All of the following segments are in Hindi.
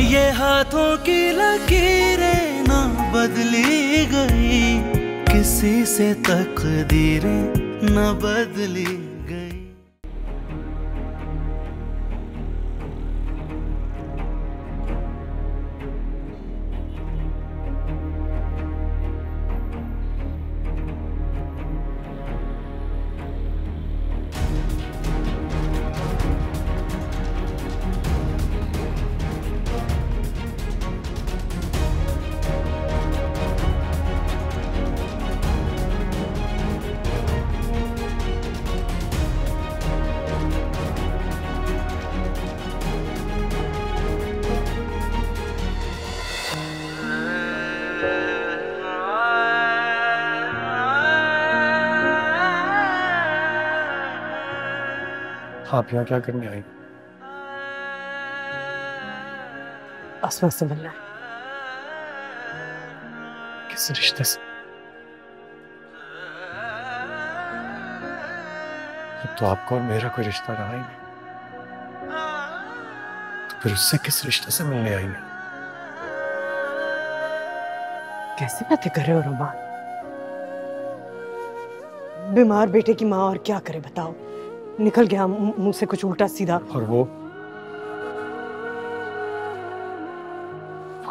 ये हाथों की लकीरें ना बदली गई, किसी से तकदीरें न बदली गई। आप यहाँ क्या करने आई? आसमा से मिलना है। किस रिश्ते से? अब तो आपको और मेरा कोई रिश्ता रहा ही नहीं, तो फिर उससे किस रिश्ते से मिलने आई है? कैसी बातें कर रहे हो रोमान? बीमार बेटे की माँ और क्या करे बताओ? निकल गया मुंह से कुछ उल्टा सीधा। और वो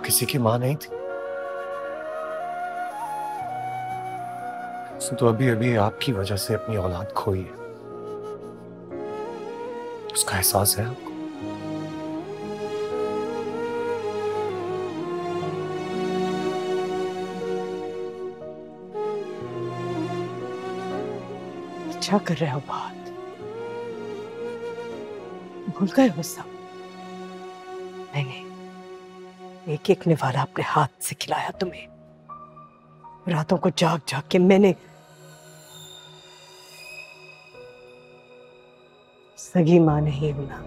किसी की माँ नहीं थी। उसने तो अभी अभी आपकी वजह से अपनी औलाद खोई है। उसका एहसास है आपको? क्या कर रहे हो बात? भूल गए वो सब? नहीं, एक एक निवाला अपने हाथ से खिलाया तुम्हें। रातों को जाग जाग के मैंने सगी माँ नहीं होना।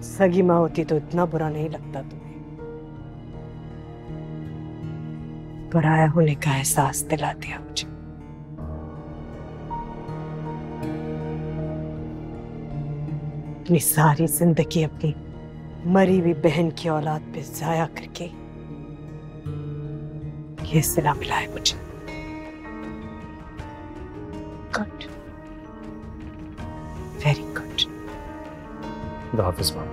सगी माँ होती तो इतना बुरा नहीं लगता तुम्हें। पराया होने का एहसास दिला दिया मुझे। अपनी सारी जिंदगी अपनी मरी हुई बहन की औलाद पे जाया करके ये सिला मिला है मुझे। Good, very good. खुदा हाफिज़ माँ।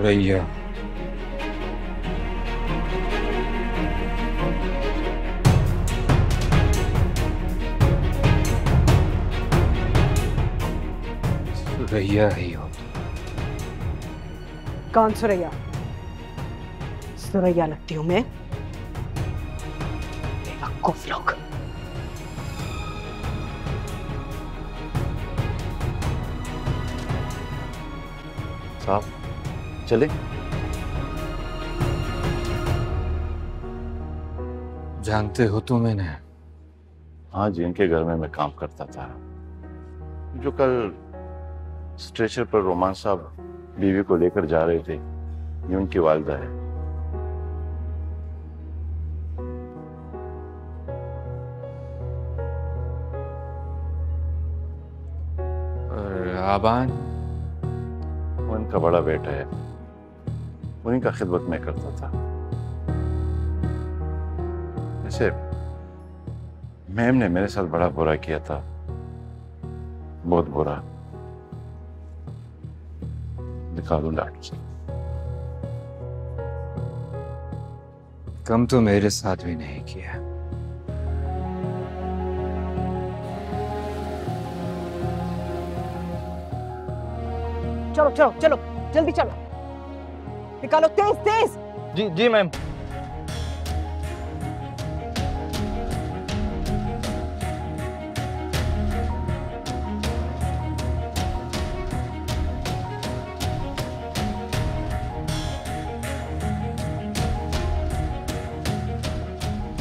सुरैया, सुरैया ही हो। कौन सुरैया? सुरैया लगती हूं मैं? बेवकूफ लोग। साहब चले? जानते हो तुम इन्हें? हाँ जी, इनके घर में मैं काम करता था। जो कल स्ट्रेचर पर रोमान साहब बीवी को लेकर जा रहे थे, ये उनकी वालिदा है। और आबान? वो इनका बड़ा बेटा है, उन्हीं का खिदमत में करता था। वैसे मैम ने मेरे साथ बड़ा बुरा किया था, बहुत बुरा। दिखा दूं डॉक्टर साहब? कम तो मेरे साथ भी नहीं किया। चलो चलो चलो, जल्दी चलो, निकालो तेज तेज। जी जी मैम।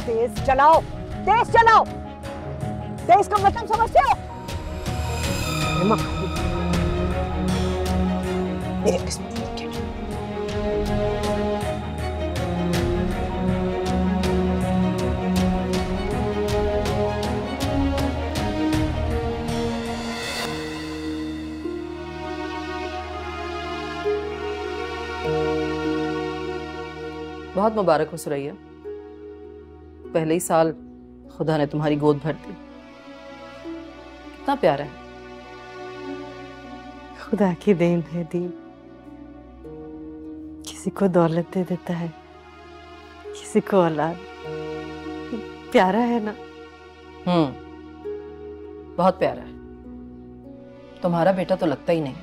तेज चलाओ, तेज चलाओ। तेज का मतलब समझते हो? कलेमा खाऊंगी। मेरे किस्मत में क्या? बहुत मुबारक हो सुरैया, पहले ही साल खुदा ने तुम्हारी गोद भर दी। कितना प्यारा है। खुदा की देन है दी। किसी को दौलत दे देता है, किसी को औलाद। प्यारा है ना? बहुत प्यारा है। तुम्हारा बेटा तो लगता ही नहीं,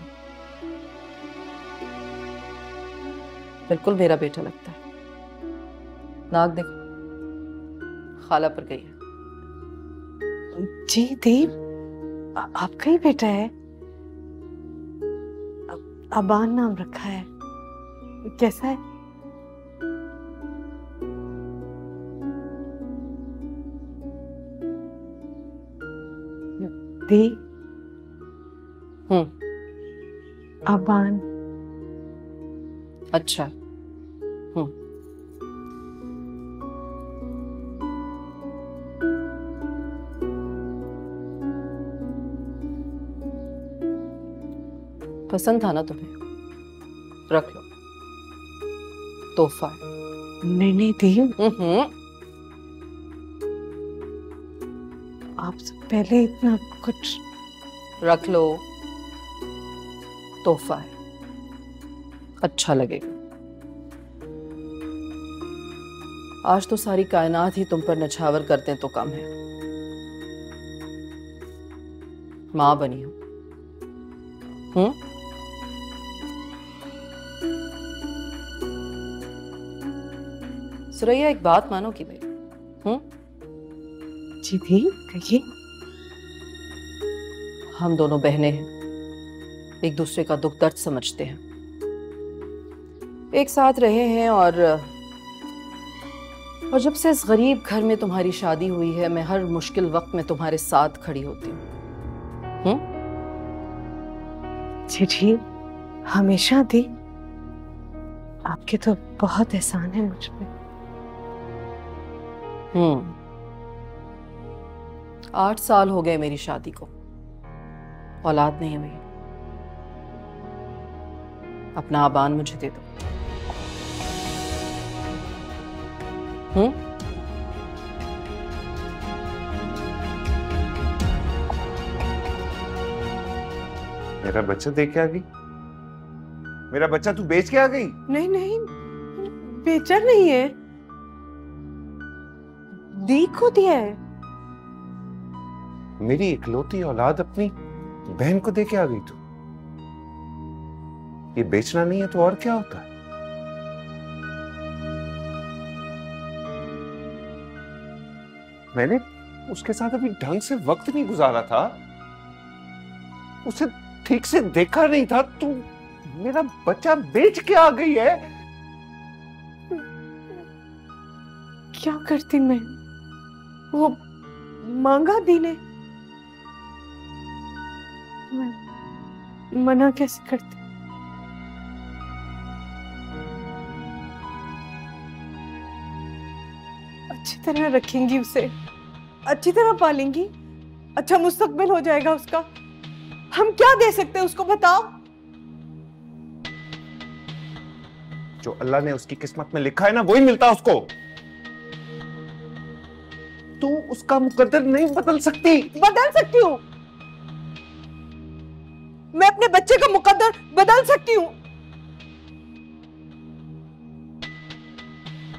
बिल्कुल मेरा बेटा लगता है। नाक देखो, खाला पर गई है। जी देव, आपका ही बेटा है। अबान नाम रखा है। कैसा है? दी। अबान। अच्छा। पसंद था ना तुम्हें? रख लो, तोहफा है। नहीं नहीं देव, आपसे पहले इतना कुछ। रख लो, तोहफा है, अच्छा लगेगा। आज तो सारी कायनात ही तुम पर नछावर करते तो कम है। मां बनी हो। सुरैया, एक बात मानो कि मेरी। जी दी, कहिए। हम दोनों बहनें हैं, एक दूसरे का दुख दर्द समझते हैं, एक साथ रहे हैं, और जब से इस गरीब घर में तुम्हारी शादी हुई है, मैं हर मुश्किल वक्त में तुम्हारे साथ खड़ी होती हूँ। जी, हमेशा दी। आपके तो बहुत एहसान है मुझ पे। 8 साल हो गए मेरी शादी को, औलाद नहीं है मेरी। अपना आबान मुझे दे दो। मेरा बच्चा देख के आ गई? मेरा बच्चा तू बेच के आ गई? नहीं नहीं, बेचा नहीं है, दी को दिया है। मेरी इकलौती औलाद अपनी बहन को दे के आ गई तू? ये बेचना नहीं है तो और क्या होता है? मैंने उसके साथ अभी ढंग से वक्त नहीं गुजारा था, उसे ठीक से देखा नहीं था। तू मेरा बच्चा बेच के आ गई है। क्या करती मैं? वो मांगा दी ने, मैं मना कैसे करती? अच्छी तरह रखेंगी उसे, अच्छी तरह पालेंगी, अच्छा मुस्तकबिल हो जाएगा उसका। हम क्या दे सकते हैं उसको, बताओ? जो अल्लाह ने उसकी किस्मत में लिखा है ना, वही मिलता है उसको। तू उसका मुकद्दर नहीं बदल सकती। बदल सकती हूँ, मैं अपने बच्चे का मुकद्दर बदल सकती हूँ।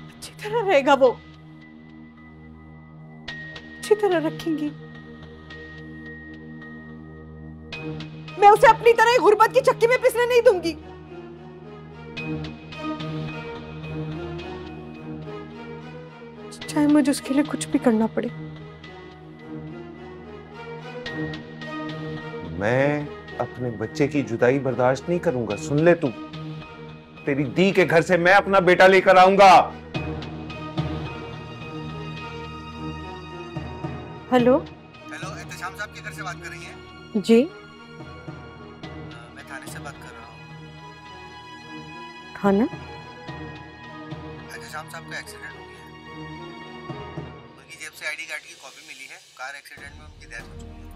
अच्छी तरह रहेगा वो, अच्छी तरह रखेंगी। मैं उसे अपनी तरह गुर्बत की चक्की में पिसने नहीं दूंगी। चाहे मुझे उसके लिए कुछ भी करना पड़े। मैं अपने बच्चे की जुदाई बर्दाश्त नहीं करूंगा। सुन ले तू, तेरी दी के घर से मैं अपना बेटा लेकर आऊंगा। हेलो हेलो, एहतशाम साहब के घर से बात कर रही हैं? जी। मैं थाने से बात कर रहा हूँ। थाना? एहतशाम साहब का एक्सीडेंट हो गया है। उनकी जेब से आईडी कार्ड की कॉपी मिली है। कार एक्सीडेंट में उनकी डेथ हो चुकी है।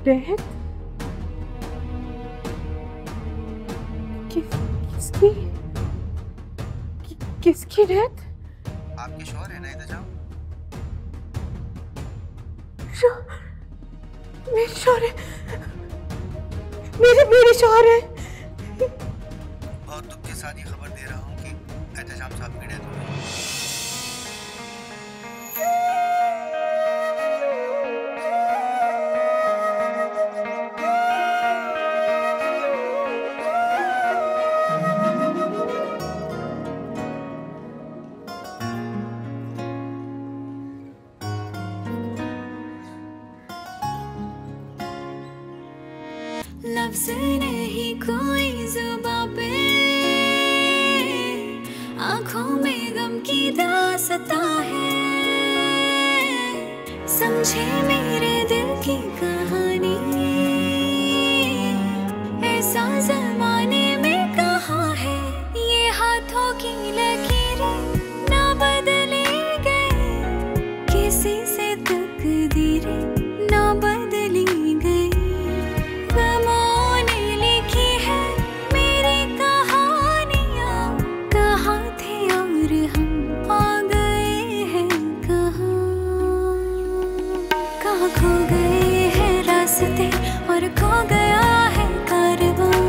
डेथ? किसकी? किसकी डेथ? आपके शौहर है ना एहतशाम? मेरे शौहर है। मेरे शौहर है। बहुत दुख के साथ ये खबर दे रहा हूँ कि एहतशाम साहब की डेथ हो गई। लफ्ज़ नहीं कोई ज़ुबां पे, आँखों में गम की दास्तां है। समझे मेरे दिल की कहानी, ऐसा ज़माने में कहाँ है। ये हाथों की लकीरें ना बदली गई, किसी से तकदीरें ना बदली गई। खो गए हैं रास्ते और खो गया है कारवां।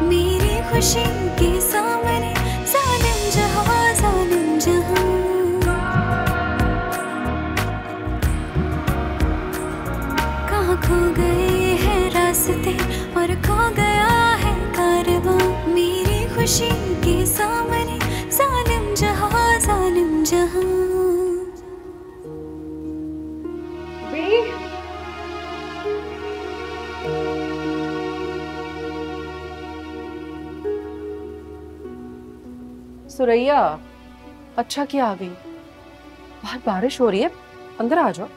मेरी खुशी के सामने जालिम जहां, जालिम जहां। कहाँ खो गए हैं रास्ते और खो गया है कारवां। मेरी खुशी के सामने जालिम जहां, जालिम जहां। सुरैया, अच्छा क्या आ गई? बाहर बारिश हो रही है, अंदर आ जाओ।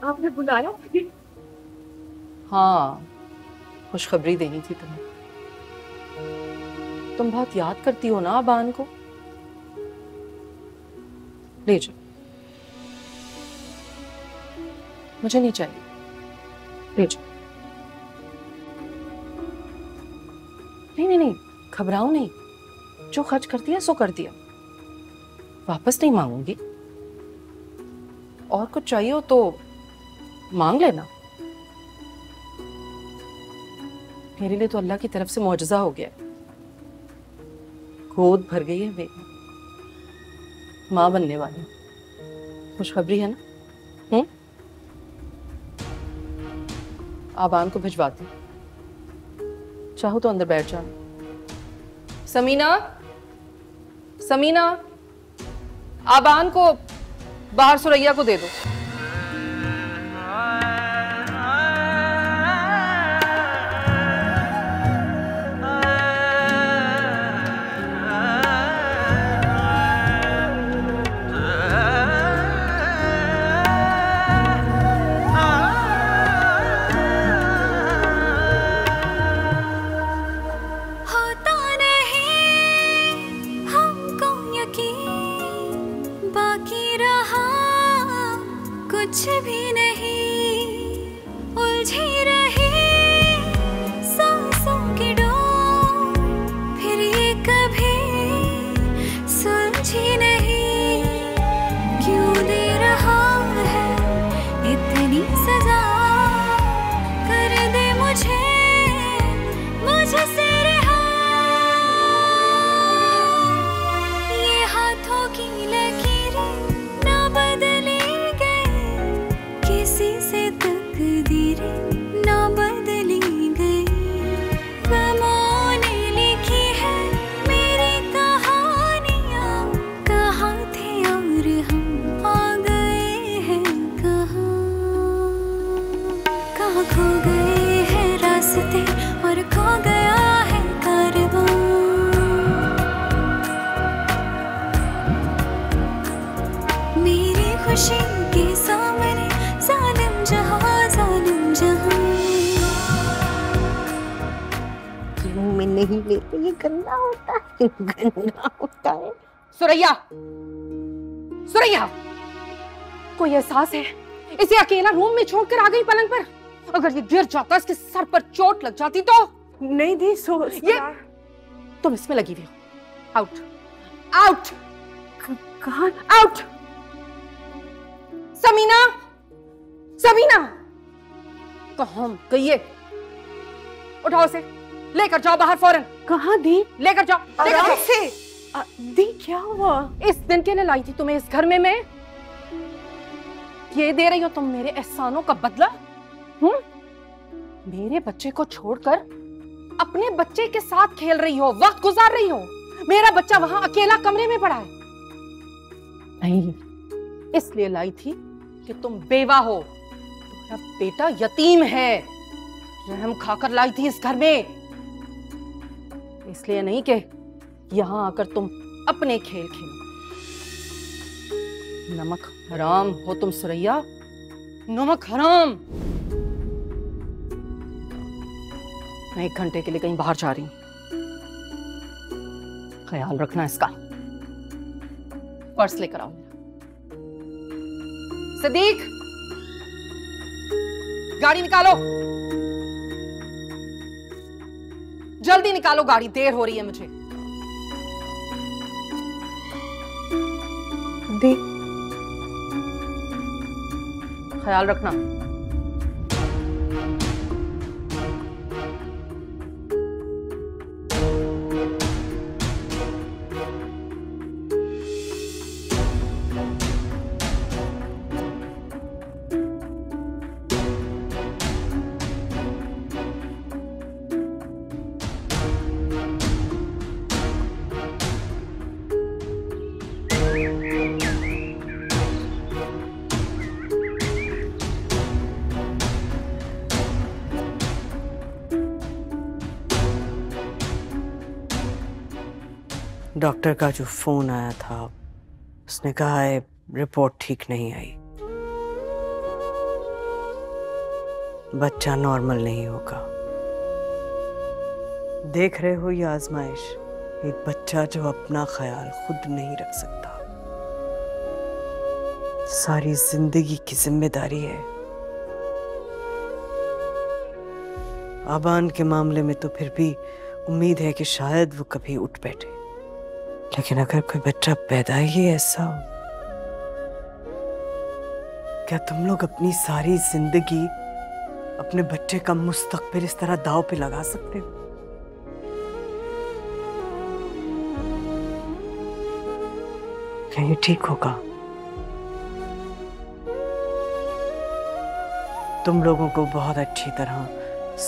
आपने बुलाया? हाँ, खुशखबरी देनी थी तुम्हें। तुम बहुत याद करती हो ना आबान को। ले जाओ। मुझे नहीं चाहिए, ले जाओ। नहीं, घबराओ नहीं। जो खर्च कर दिया सो कर दिया, वापस नहीं मांगूंगी। और कुछ चाहिए हो तो मांग लेना। मेरे लिए तो अल्लाह की तरफ से मौजज़ा हो गया। गोद भर गई है मेरी, माँ बनने वाली। खुशखबरी है ना? आबान को भिजवाती, चाहो तो अंदर बैठ जाना। समीना, आबान को बाहर सुरैया को दे दो। कुछ भी नहीं, उलझी रही सांसों की डोर, फिर ये कभी सुलझी नहीं। क्यों दे रहा है इतनी सजा, कर दे मुझसे रहा। ये हाथों की लकीरें ना बदली, किसी से तकदीरें ना बदली गई। गमों ने लिखी है मेरी कहानियाँ, कहाँ थे और हम आ गए हैं कहाँ। कहाँ खो गए रास्ते और खो गया है कारवां। मेरी खुशी के सामने जालिम जहां, जालिम जहां। मुंह में नहीं लेते, ये गंदा होता है, गंदा होता है। सुरैया, सुरैया, कोई एहसास है? इसे अकेला रूम में छोड़कर आ गई पलंग पर। अगर ये गिर जाता, इसके सर पर चोट लग जाती तो। नहीं दी ये तुम इसमें लगी हुई हो। आउट, आउट, कहाँ? आउट। समीना, समीना, कहाँ गई है? उठाओ से, लेकर जाओ बाहर फौरन। कहाँ दी? लेकर जाओ, लेकर आराम जाओ। से। दी क्या हुआ? इस दिन के लिए लाई थी तुम्हें इस घर में मैं। ये दे रही हो तुम मेरे एहसानों का बदला? मेरे बच्चे को छोड़कर अपने बच्चे के साथ खेल रही हो, वक्त गुजार रही हो। मेरा बच्चा वहां अकेला कमरे में पड़ा है। नहीं, इसलिए लाई थी कि तुम बेवा हो, तुम्हारा बेटा यतीम है। रहम खाकर लाई थी इस घर में, इसलिए नहीं कि यहां आकर तुम अपने खेल खेलो। नमक हराम हो तुम सुरैया, नमक हराम। मैं 1 घंटे के लिए कहीं बाहर जा रही हूं, ख्याल रखना इसका। पर्स लेकर आओ। सिद्दीक, गाड़ी निकालो, जल्दी निकालो गाड़ी, देर हो रही है मुझे। दी, ख्याल रखना। डॉक्टर का जो फोन आया था, उसने कहा है रिपोर्ट ठीक नहीं आई, बच्चा नॉर्मल नहीं होगा। देख रहे हो ये आजमाइश, एक बच्चा जो अपना ख्याल खुद नहीं रख सकता, सारी जिंदगी की जिम्मेदारी है। आबान के मामले में तो फिर भी उम्मीद है कि शायद वो कभी उठ बैठे, लेकिन अगर कोई बच्चा पैदा ही ऐसा हो, क्या तुम लोग अपनी सारी जिंदगी अपने बच्चे का मुस्तकबिल इस तरह दांव पे लगा सकते हो? क्या ये ठीक होगा? तुम लोगों को बहुत अच्छी तरह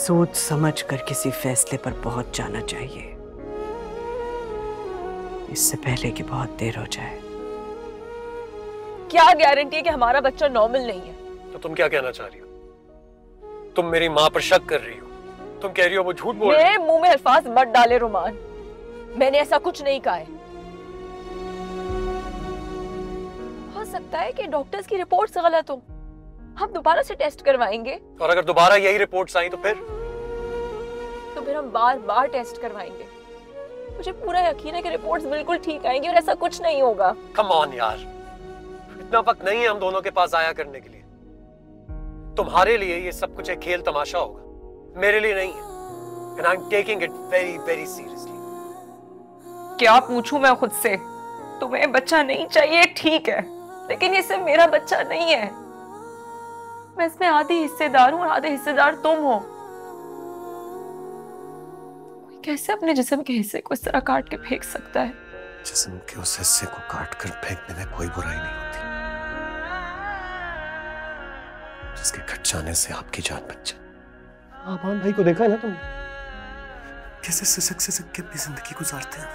सोच समझ कर किसी फैसले पर पहुंच जाना चाहिए, इससे पहले कि बहुत देर हो जाए। क्या गारंटी है कि हमारा बच्चा नॉर्मल नहीं है? तो तुम क्या कहना चाह रही हो? तुम मेरी माँ पर शक कर रही हो? तुम कह रही हो वो झूठ बोल रही है? मेरे मुंह में अल्फाज मत डाले रोमान, मैंने ऐसा कुछ नहीं कहा है। हो सकता है कि डॉक्टर्स की रिपोर्ट्स गलत हो, हम दोबारा से टेस्ट करवाएंगे। और अगर दोबारा यही रिपोर्ट्स आई तो फिर हम बार बार टेस्ट करवाएंगे। मुझे पूरा यकीन है कि रिपोर्ट्स बिल्कुल ठीक आएंगी और ऐसा कुछ नहीं होगा। कम ऑन यार, इतना वक्त नहीं है हम दोनों के पास आया करने के लिए। तुम्हारे लिए ये सब कुछ एक खेल तमाशा होगा, मेरे लिए नहीं है। And I'm taking it very, very seriously. क्या पूछूं मैं खुद से? तुम्हें बच्चा नहीं चाहिए, ठीक है, लेकिन ये सिर्फ मेरा बच्चा नहीं है। मैं इसमें आधी हिस्सेदार हूँ और आधे हिस्सेदार तुम हो। कोई कैसे अपने जिस्म के हिस्से को इस तरह काट के फेंक सकता है? जिस्म के उस हिस्से को काट कर फेंकने में कोई बुराई नहीं होती, जिसके कट जाने से आपकी जान बच जाए। आबान भाई को देखा है ना तुमने, कैसे सिसक सिसक के अपनी जिंदगी गुजारते हैं।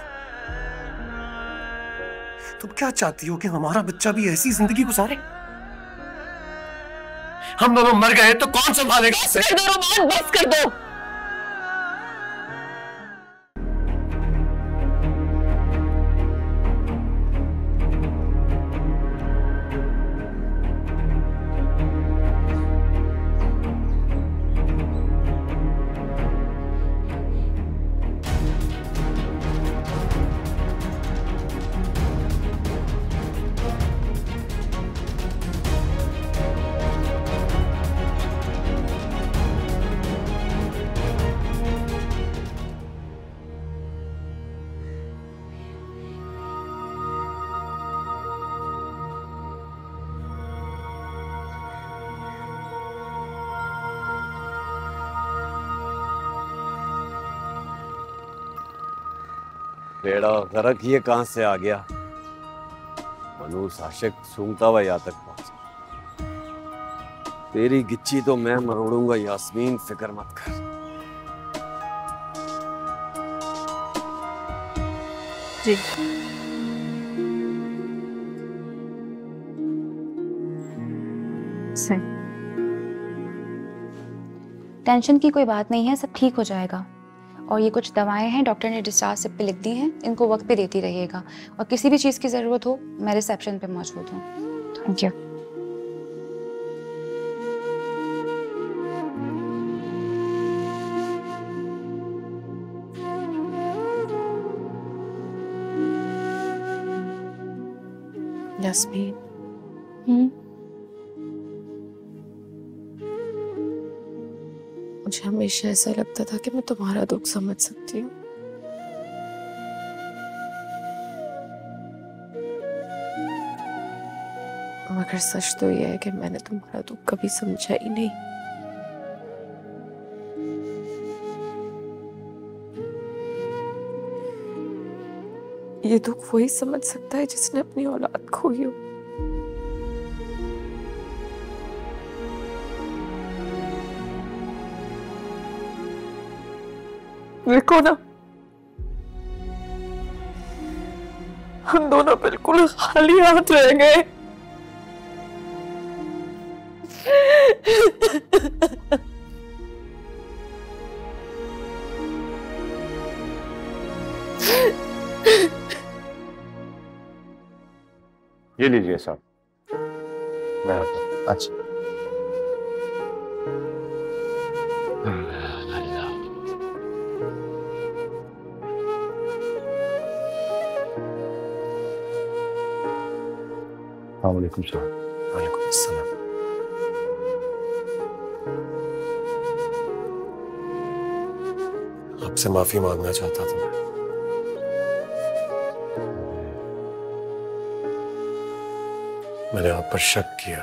तुम क्या चाहती हो कि हमारा बच्चा भी ऐसी जिंदगी गुजारे? हम दोनों मर गए तो कौन संभालेगा उसे? बस कर दो। बेड़ा गरक ये कहां से आ गया? मनूस आशिक सूंघता हुआ यहाँ तक पहुंचा। तेरी गिच्ची तो मैं मरोड़ूंगा यास्मीन, फिक्र मत कर। जी सही। टेंशन की कोई बात नहीं है, सब ठीक हो जाएगा। और ये कुछ दवाएं हैं, डॉक्टर ने डिस्चार्ज स्लिप पे लिख दी हैं, इनको वक्त पे देती रहिएगा। और किसी भी चीज़ की ज़रूरत हो मैं रिसेप्शन पे मौजूद हूँ। Thank you. यास्मीन, मुझे हमेशा ऐसा लगता था कि मैं तुम्हारा दुख समझ सकती हूँ, मगर सच तो यह है कि मैंने तुम्हारा दुख कभी समझा ही नहीं। ये दुख वही समझ सकता है जिसने अपनी औलाद खोई हो। देखो ना, हम दोनों बिल्कुल खाली हाथ रह गए। ये लीजिए साहब। अच्छा वालेकुम सलाम। वालेकुम अस्सलाम। आपसे माफी मांगना चाहता था मैं। मैंने आप पर शक किया,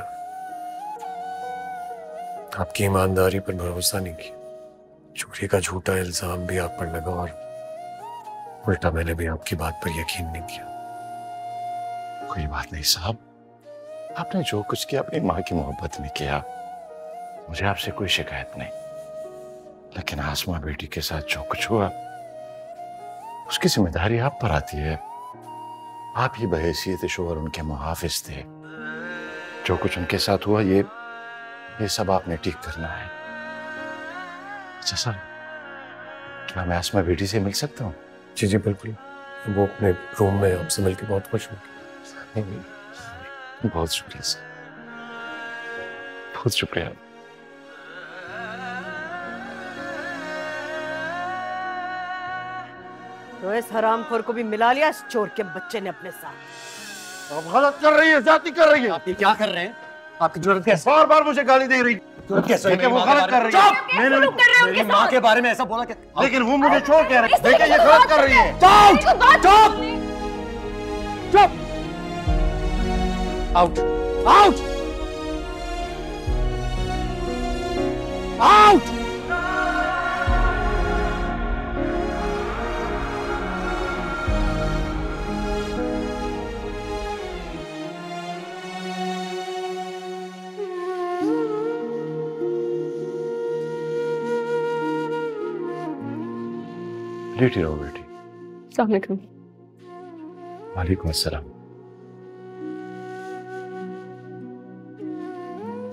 आपकी ईमानदारी पर भरोसा नहीं किया, चोरी का झूठा इल्जाम भी आप पर लगा और उल्टा मैंने भी आपकी बात पर यकीन नहीं किया। कोई बात नहीं साहब, आपने जो कुछ किया अपनी माँ की मोहब्बत में किया, मुझे आपसे कोई शिकायत नहीं। लेकिन आसमा बेटी के साथ जो कुछ हुआ उसकी जिम्मेदारी आप पर आती है। आप ही बहैसियत शोहर उनके मुहाफिज थे। जो कुछ उनके साथ हुआ ये सब आपने ठीक करना है। अच्छा सर, क्या मैं आसमा बेटी से मिल सकता हूँ? जी जी बिल्कुल, वो अपने रूम में आपसे मिलकर बहुत खुश हो। बहुत शुक्रिया सर, बहुत शुक्रिया। तो इस हरामखोर को भी मिला लिया इस चोर के बच्चे ने अपने साथ। अब हालत कर रही है, जाती कर रही है। आप ये क्या कर रहे हैं? आपकी जरूरत कैसे? बार बार मुझे गाली दे रही, देखिए वो गलत कर रही है। मेरी माँ के बारे में ऐसा बोला क्या? लेकिन वो मुझे छोड़ कह रही है। देखिए ये गलत कर रही है। चुप! आउट! आउट! आउट! लेटी रहो बेटी। अस्सलाम वालेकुम। वालेकुम अस्सलाम।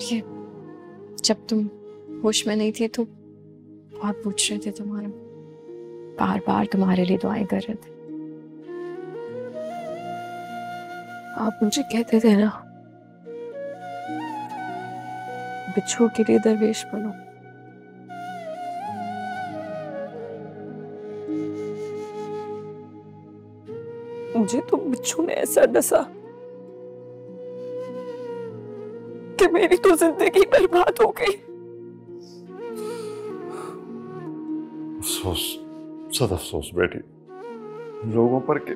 ये जब तुम होश में नहीं थी तो बहुत पूछ रहे थे तुम्हारा, बार बार तुम्हारे लिए दुआएं कर रहे थे। आप मुझे कहते थे ना, बिच्छू के लिए दरवेश बनो। मुझे तो बिच्छू ने ऐसा डसा कि मेरी तो जिंदगी बर्बाद हो गई। अफसोस, सद अफसोस बेटी, लोगों पर के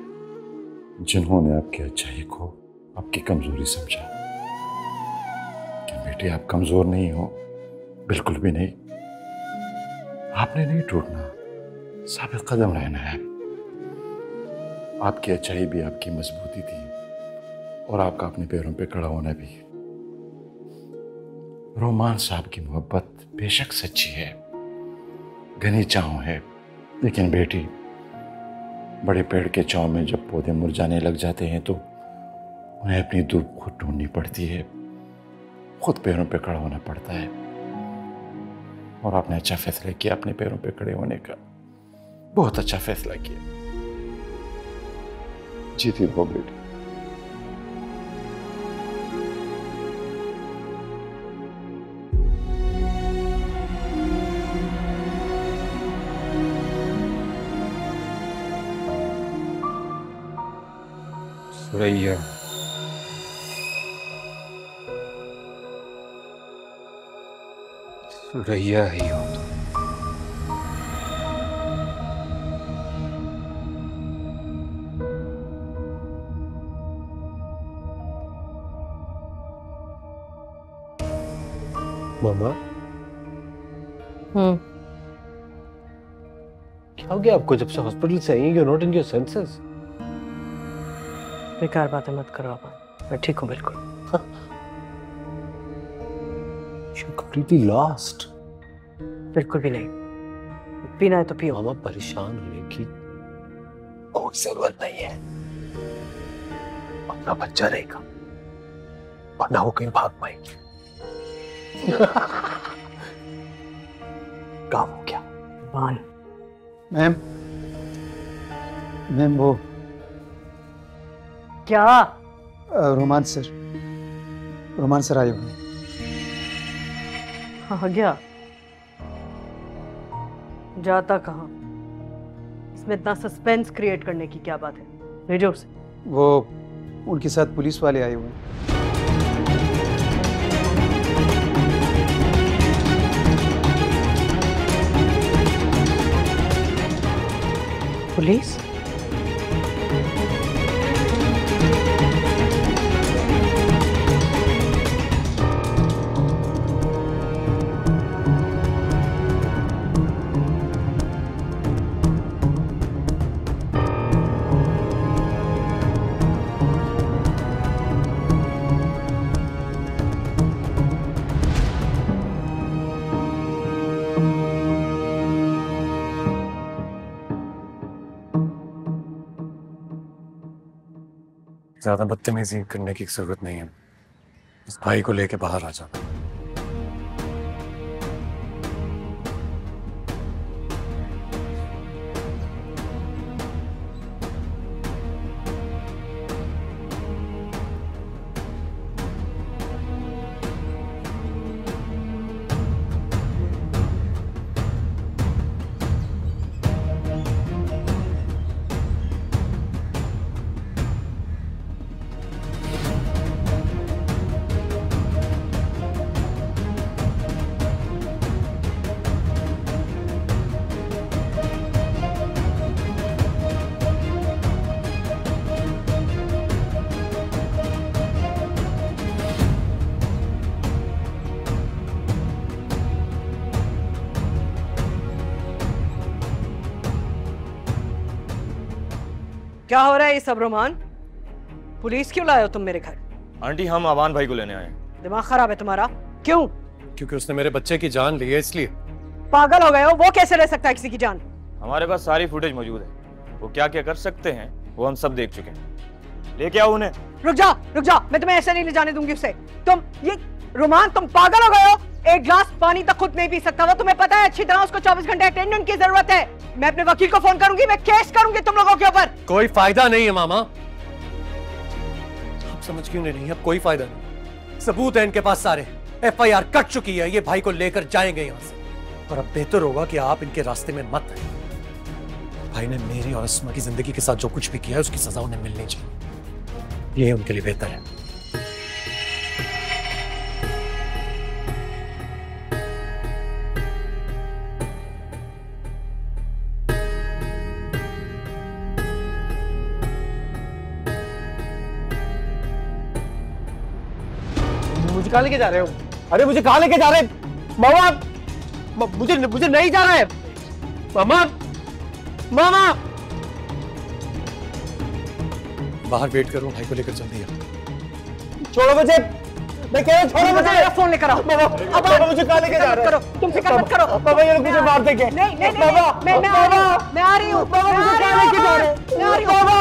जिन्होंने आपकी अच्छाई को आपकी कमजोरी समझा। बेटी आप कमजोर नहीं हो, बिल्कुल भी नहीं। आपने नहीं टूटना, साबित कदम रहना है। आपकी अच्छाई भी आपकी मजबूती थी और आपका अपने पैरों पे खड़ा होना भी। रोमान साहब की मोहब्बत बेशक सच्ची है, घनी छांव है, लेकिन बेटी, बड़े पेड़ के छांव में जब पौधे मुरझाने लग जाते हैं तो उन्हें अपनी धूप खुद ढूंढनी पड़ती है, खुद पैरों पे खड़ा होना पड़ता है। और आपने अच्छा फैसला किया अपने पैरों पे खड़े होने का, बहुत अच्छा फैसला किया। जीती रहो बेटी। सुरैया, सुरैया ही हो तुम। मामा, क्या हो गया आपको? जब से हॉस्पिटल से आई, you not in your senses. बेकार बातें मत करो आप, मैं ठीक हूँ बिल्कुल। You're completely lost. बिल्कुल भी नहीं, पीना है तो पियो। मामा, परेशान होने की कोई जरूरत नहीं है। अपना बच्चा रहेगा, वरना वो कहीं भाग पाएगी। काम हो गया। मैम वो क्या? रोमान सर आए हुए हैं। हाँ गया, जाता कहाँ? इसमें इतना सस्पेंस क्रिएट करने की क्या बात है? भेजो उसे। वो उनके साथ पुलिस वाले आए हुए हैं। पुलिस? ज्यादा बदतमीजी करने की जरूरत नहीं है। इस भाई को लेके बाहर आ जाओ। क्या हो रहा है ये सब रोमान? पुलिस क्यों लाए हो तुम मेरे घर? आंटी, हम अवान भाई को लेने आए। दिमाग खराब है तुम्हारा? क्यों? क्योंकि उसने मेरे बच्चे की जान ली है, इसलिए। पागल हो गए हो? वो कैसे ले सकता है किसी की जान? हमारे पास सारी फुटेज मौजूद है, वो क्या क्या कर सकते हैं वो हम सब देख चुके हैं। लेके आओ उन्हें। रुक जा, मैं तुम्हें ऐसे नहीं ले जाने दूंगी उसे। तुम ये रोमान, तुम पागल हो गए हो? एक गिलास पानी तक खुद नहीं पी सकता था, तुम्हें पता है अच्छी तरह। उसको 24 घंटे अटेंडेंट की जरूरत है। मैं अपने वकील को फोन करूंगी, मैं केस करूंगी तुम लोगों के ऊपर। कोई फायदा नहीं है मामा, आप समझ क्यों नहीं? अब कोई फायदा नहीं, सबूत है इनके पास सारे। FIR कट चुकी है, ये भाई को लेकर जाएंगे यहां से। और अब बेहतर होगा कि आप इनके रास्ते में मत आइए। भाई ने मेरी और अस्मा की जिंदगी के साथ जो कुछ भी किया है उसकी सजा उन्हें मिलनी चाहिए, ये उनके लिए बेहतर है। मुझे कहाँ लेके जा रहे हो? अरे मुझे कहाँ लेके जा रहे हैं? मामा, मुझे नहीं जाना है। मामा, मामा, बाहर वेट करो, भाई को लेकर जल्दी आओ। छोड़ो मुझे, मैं कह रहा हूँ छोड़ो मुझे। मेरा फोन लेकर आओ। बाबा मुझे कहाँ लेके जा रहे हो? तुम फिक्र मत करो। बाबा ये लोग मुझे मार देंगे। नहीं नहीं नहीं, मैं आ रही हूँ। बाबा मुझे कहाँ लेके जा रहे हो? बाबा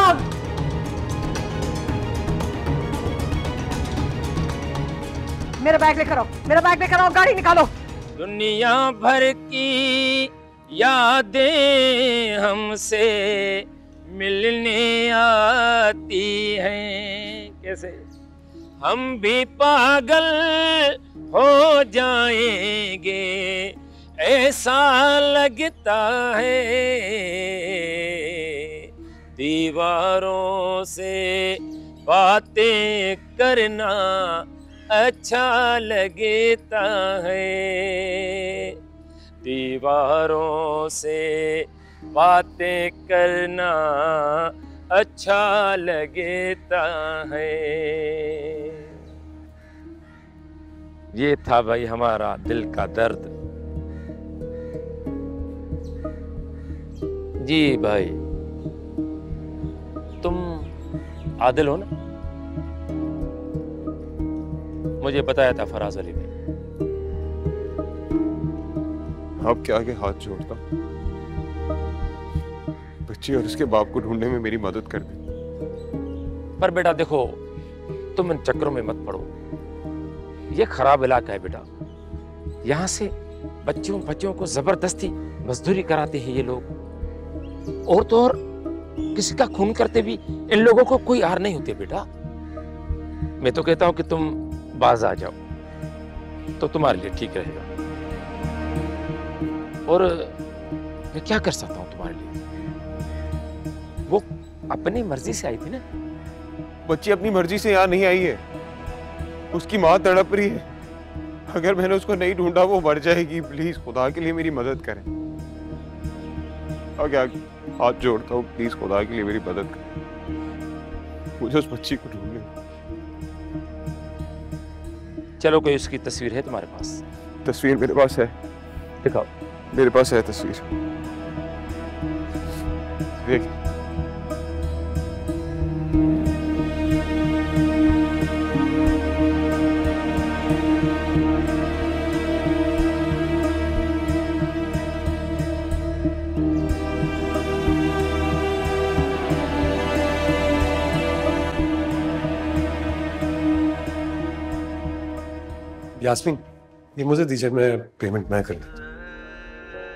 मेरा बैग लेकर आओ, मेरा बैग लेकर आओ, गाड़ी निकालो। दुनिया भर की यादें हमसे मिलने आती हैं, कैसे हम भी पागल हो जाएंगे ऐसा लगता है, दीवारों से बातें करना अच्छा लगता है, दीवारों से बातें करना अच्छा लगता है। ये था भाई हमारा दिल का दर्द। जी भाई, तुम आदिल हो ना? मुझे बताया था फराज अली ने। आपके आगे हाथ जोड़ता, बच्ची और उसके बाप को ढूंढने में मेरी मदद कर दी। पर बेटा देखो, तुम इन चक्करों में मत पड़ो। ये खराब इलाका है बेटा, यहाँ से बच्चों को जबरदस्ती मजदूरी कराते हैं ये लोग, और तो और किसी का खून करते भी इन लोगों को कोई हार नहीं होती बेटा। मैं तो कहता हूँ कि तुम बाज आ जाओ तो तुम्हारे लिए ठीक रहेगा। और मैं क्या कर सकता हूँ तुम्हारे लिए? वो अपनी मर्जी से आई थी ना। बच्ची अपनी मर्जी से यहाँ नहीं आई है, उसकी माँ तड़प रही है। अगर मैंने उसको नहीं ढूंढा वो मर जाएगी। प्लीज खुदा के लिए मेरी मदद करें। आगे आगे हाथ जोड़ता हूँ, प्लीज खुदा के लिए मेरी मदद करें, मुझे उस बच्ची को ढूंढने। चलो, कोई उसकी तस्वीर है तुम्हारे पास? तस्वीर मेरे पास है। दिखाओ। मेरे पास है तस्वीर, देखिए। यास्मीन, ये मुझे दीजिए, मैं पेमेंट मैं कर देता हूँ।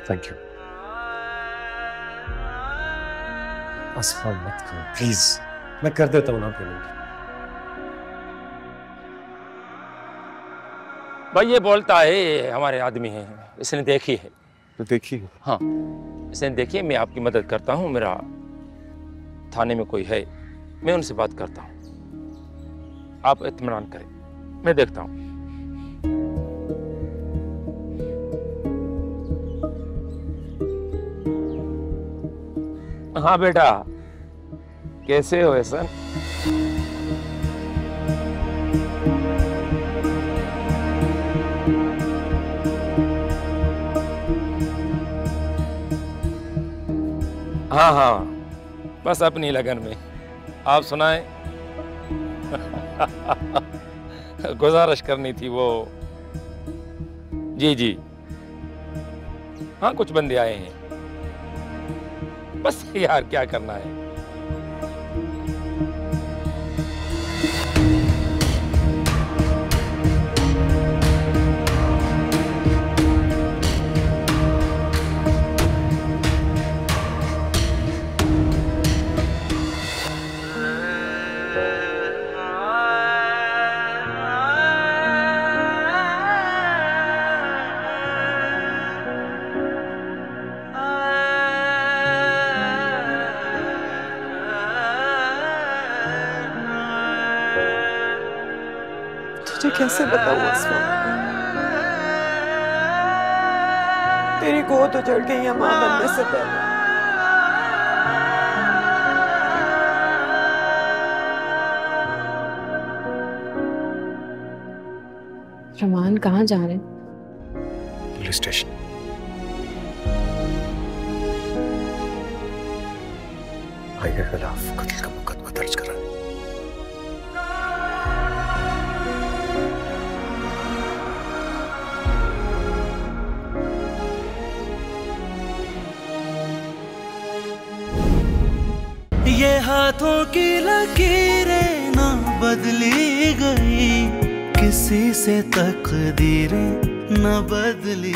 Thank you. आसमान मत करो प्लीज, मैं कर देता हूँ ना पेमेंट। भाई ये बोलता है हमारे आदमी है, इसने देखी है। तो देखिए। हाँ, इसने देखिए। मैं आपकी मदद करता हूँ, मेरा थाने में कोई है, मैं उनसे बात करता हूँ, आप इत्मीनान करें, मैं देखता हूँ। हाँ बेटा, कैसे हो एहसन? हाँ हाँ, बस अपनी लगन में। आप सुनाएं। गुजारिश करनी थी वो। जी जी, हाँ कुछ बंदे आए हैं, बस यार क्या करना है। तुझे कैसे बताऊं आसमान, तेरी गोद उजड़ गई है मां बनने से पहले। रमान कहाँ जा रहे हैं? Police station. भाई के खिलाफ कत्ल का मुकदमा दर्ज करा। ये हाथों की लकीरें ना बदली गई, किसी से तकदीरें न बदली